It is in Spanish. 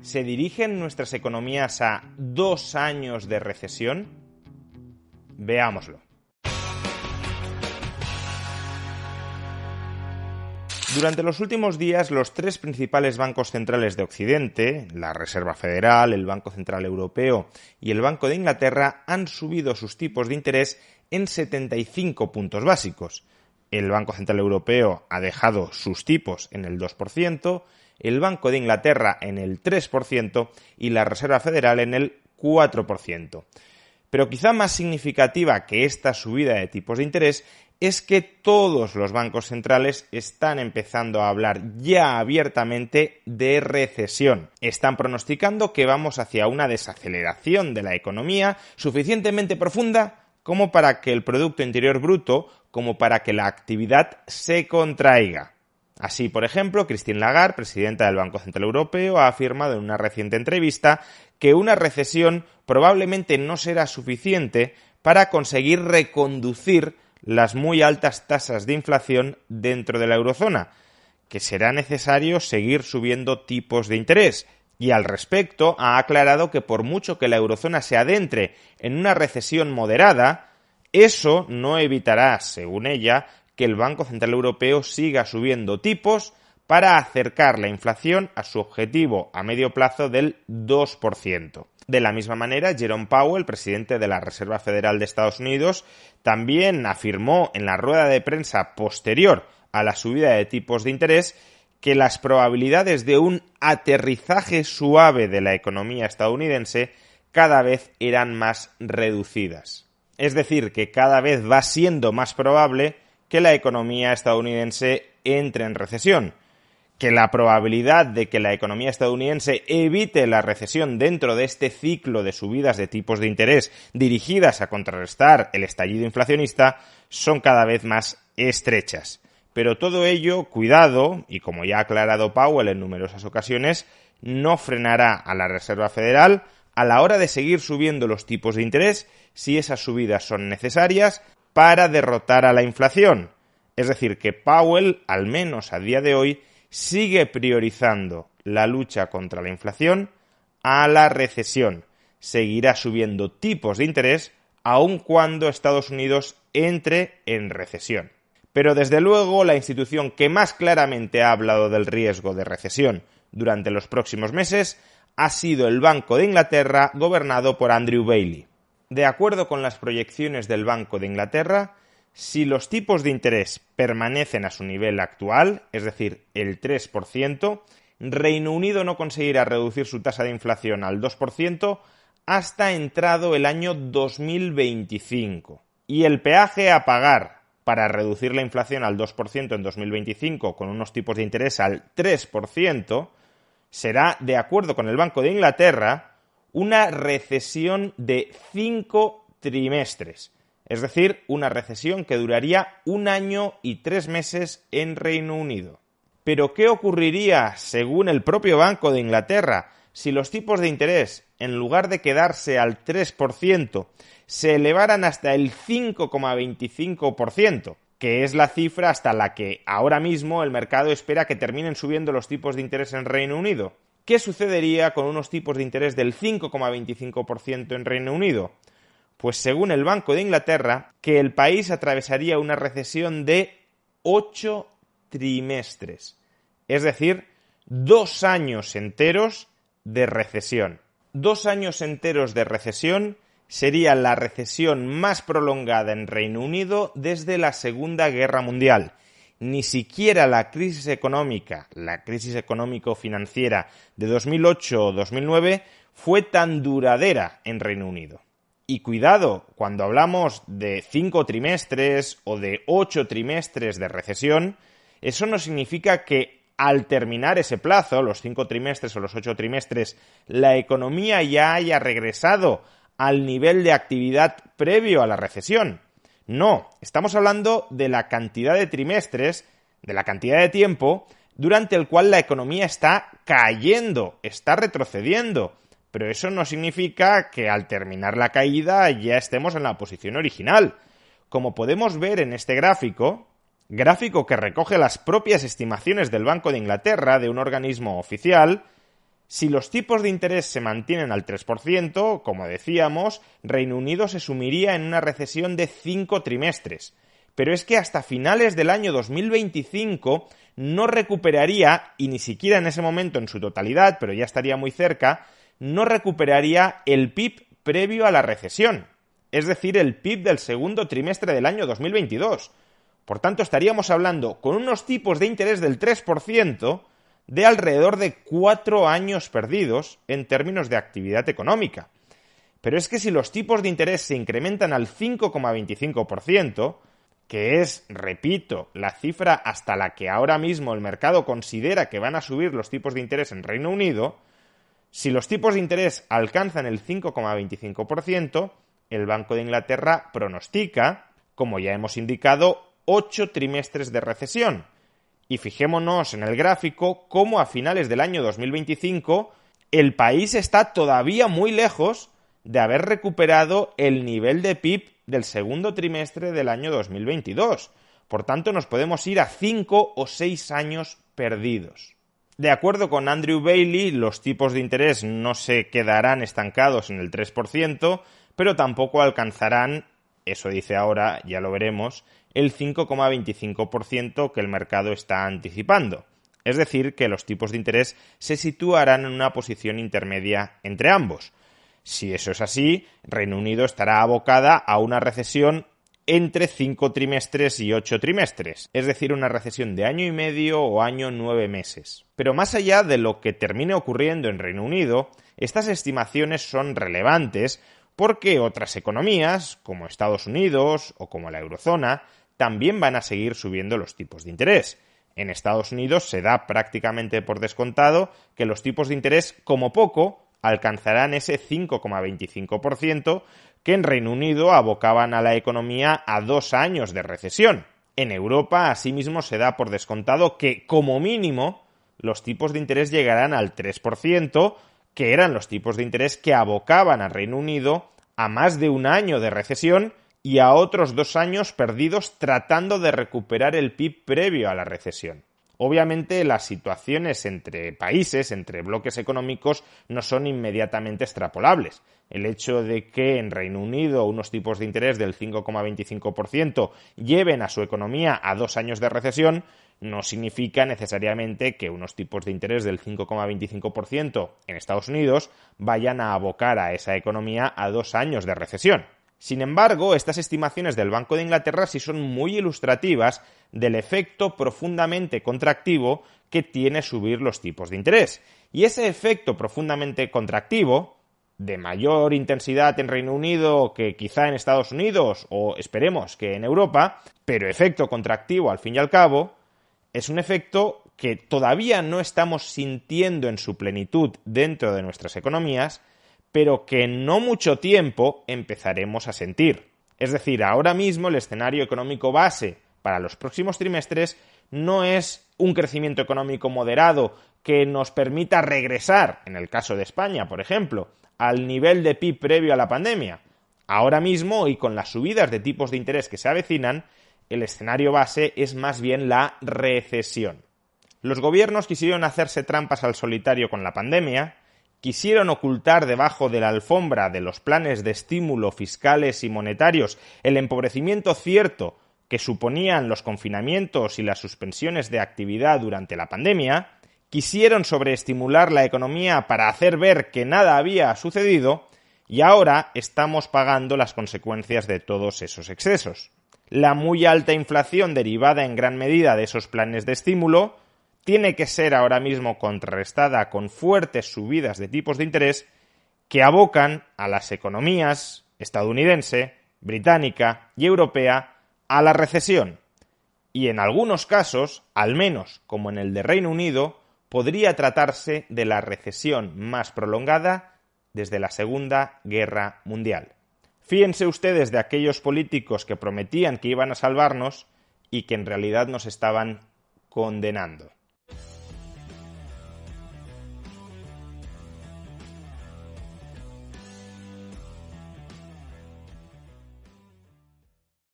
¿Se dirigen nuestras economías a 2 años de recesión? Veámoslo. Durante los últimos días, los 3 principales bancos centrales de Occidente, la Reserva Federal, el Banco Central Europeo y el Banco de Inglaterra, han subido sus tipos de interés en 75 puntos básicos. El Banco Central Europeo ha dejado sus tipos en el 2%, el Banco de Inglaterra en el 3% y la Reserva Federal en el 4%. Pero quizá más significativa que esta subida de tipos de interés es que todos los bancos centrales están empezando a hablar ya abiertamente de recesión. Están pronosticando que vamos hacia una desaceleración de la economía suficientemente profunda como para que el Producto Interior Bruto, como para que la actividad se contraiga. Así, por ejemplo, Christine Lagarde, presidenta del Banco Central Europeo, ha afirmado en una reciente entrevista que una recesión probablemente no será suficiente para conseguir reconducir las muy altas tasas de inflación dentro de la eurozona, que será necesario seguir subiendo tipos de interés. Y al respecto ha aclarado que por mucho que la eurozona se adentre en una recesión moderada, eso no evitará, según ella, que el Banco Central Europeo siga subiendo tipos para acercar la inflación a su objetivo a medio plazo del 2%. De la misma manera, Jerome Powell, presidente de la Reserva Federal de Estados Unidos, también afirmó en la rueda de prensa posterior a la subida de tipos de interés que las probabilidades de un aterrizaje suave de la economía estadounidense cada vez eran más reducidas. Es decir, que cada vez va siendo más probable que la economía estadounidense entre en recesión, que la probabilidad de que la economía estadounidense evite la recesión dentro de este ciclo de subidas de tipos de interés dirigidas a contrarrestar el estallido inflacionista son cada vez más estrechas. Pero todo ello, cuidado, y como ya ha aclarado Powell en numerosas ocasiones, no frenará a la Reserva Federal a la hora de seguir subiendo los tipos de interés si esas subidas son necesarias para derrotar a la inflación. Es decir, que Powell, al menos a día de hoy, sigue priorizando la lucha contra la inflación a la recesión. Seguirá subiendo tipos de interés aun cuando Estados Unidos entre en recesión. Pero desde luego la institución que más claramente ha hablado del riesgo de recesión durante los próximos meses ha sido el Banco de Inglaterra, gobernado por Andrew Bailey. De acuerdo con las proyecciones del Banco de Inglaterra, si los tipos de interés permanecen a su nivel actual, es decir, el 3%, Reino Unido no conseguirá reducir su tasa de inflación al 2% hasta entrado el año 2025. Y el peaje a pagar para reducir la inflación al 2% en 2025 con unos tipos de interés al 3% será, de acuerdo con el Banco de Inglaterra, una recesión de 5 trimestres. Es decir, una recesión que duraría 1 año y 3 meses en Reino Unido. Pero ¿qué ocurriría, según el propio Banco de Inglaterra, si los tipos de interés, en lugar de quedarse al 3%, se elevaran hasta el 5,25%, que es la cifra hasta la que ahora mismo el mercado espera que terminen subiendo los tipos de interés en Reino Unido? ¿Qué sucedería con unos tipos de interés del 5,25% en Reino Unido? Pues según el Banco de Inglaterra, que el país atravesaría una recesión de 8 trimestres. Es decir, 2 años enteros de recesión. 2 años enteros de recesión sería la recesión más prolongada en Reino Unido desde la Segunda Guerra Mundial. Ni siquiera la crisis económico-financiera de 2008 o 2009 fue tan duradera en Reino Unido. Y cuidado, cuando hablamos de 5 trimestres o de 8 trimestres de recesión, eso no significa que al terminar ese plazo, los 5 trimestres o los 8 trimestres, la economía ya haya regresado al nivel de actividad previo a la recesión. No, estamos hablando de la cantidad de trimestres, de la cantidad de tiempo durante el cual la economía está cayendo, está retrocediendo. Pero eso no significa que al terminar la caída ya estemos en la posición original. Como podemos ver en este gráfico que recoge las propias estimaciones del Banco de Inglaterra, de un organismo oficial, Si los tipos de interés se mantienen al 3%, como decíamos, Reino Unido se sumiría en una recesión de 5 trimestres. Pero es que hasta finales del año 2025 no recuperaría, y ni siquiera en ese momento en su totalidad, pero ya estaría muy cerca, no recuperaría el PIB previo a la recesión, es decir, el PIB del segundo trimestre del año 2022. Por tanto, estaríamos hablando, con unos tipos de interés del 3%, de alrededor de 4 años perdidos en términos de actividad económica. Pero es que si los tipos de interés se incrementan al 5,25%, que es, repito, la cifra hasta la que ahora mismo el mercado considera que van a subir los tipos de interés en Reino Unido, si los tipos de interés alcanzan el 5,25%, el Banco de Inglaterra pronostica, como ya hemos indicado, 8 trimestres de recesión. Y fijémonos en el gráfico cómo a finales del año 2025 el país está todavía muy lejos de haber recuperado el nivel de PIB del segundo trimestre del año 2022. Por tanto, nos podemos ir a 5 o 6 años perdidos. De acuerdo con Andrew Bailey, los tipos de interés no se quedarán estancados en el 3%, pero tampoco alcanzarán, eso dice ahora, ya lo veremos, el 5,25% que el mercado está anticipando. Es decir, que los tipos de interés se situarán en una posición intermedia entre ambos. Si eso es así, Reino Unido estará abocada a una recesión entre 5 trimestres y 8 trimestres, es decir, una recesión de año y medio o año 9 meses. Pero más allá de lo que termine ocurriendo en Reino Unido, estas estimaciones son relevantes porque otras economías, como Estados Unidos o como la eurozona, también van a seguir subiendo los tipos de interés. En Estados Unidos se da prácticamente por descontado que los tipos de interés, como poco, alcanzarán ese 5,25% que en Reino Unido abocaban a la economía a 2 años de recesión. En Europa, asimismo, se da por descontado que, como mínimo, los tipos de interés llegarán al 3%, que eran los tipos de interés que abocaban a Reino Unido a más de 1 año de recesión y a otros 2 años perdidos tratando de recuperar el PIB previo a la recesión. Obviamente las situaciones entre países, entre bloques económicos, no son inmediatamente extrapolables. El hecho de que en Reino Unido unos tipos de interés del 5,25% lleven a su economía a 2 años de recesión no significa necesariamente que unos tipos de interés del 5,25% en Estados Unidos vayan a abocar a esa economía a 2 años de recesión. Sin embargo, estas estimaciones del Banco de Inglaterra sí son muy ilustrativas del efecto profundamente contractivo que tiene subir los tipos de interés. Y ese efecto profundamente contractivo, de mayor intensidad en Reino Unido que quizá en Estados Unidos o esperemos que en Europa, pero efecto contractivo al fin y al cabo, es un efecto que todavía no estamos sintiendo en su plenitud dentro de nuestras economías, pero que en no mucho tiempo empezaremos a sentir. Es decir, ahora mismo el escenario económico base para los próximos trimestres no es un crecimiento económico moderado que nos permita regresar, en el caso de España, por ejemplo, al nivel de PIB previo a la pandemia. Ahora mismo, y con las subidas de tipos de interés que se avecinan, el escenario base es más bien la recesión. Los gobiernos quisieron hacerse trampas al solitario con la pandemia, quisieron ocultar debajo de la alfombra de los planes de estímulo fiscales y monetarios el empobrecimiento cierto que suponían los confinamientos y las suspensiones de actividad durante la pandemia, quisieron sobreestimular la economía para hacer ver que nada había sucedido y ahora estamos pagando las consecuencias de todos esos excesos. La muy alta inflación derivada en gran medida de esos planes de estímulo tiene que ser ahora mismo contrarrestada con fuertes subidas de tipos de interés que abocan a las economías estadounidense, británica y europea a la recesión. Y en algunos casos, al menos como en el de Reino Unido, podría tratarse de la recesión más prolongada desde la Segunda Guerra Mundial. Fíjense ustedes de aquellos políticos que prometían que iban a salvarnos y que en realidad nos estaban condenando.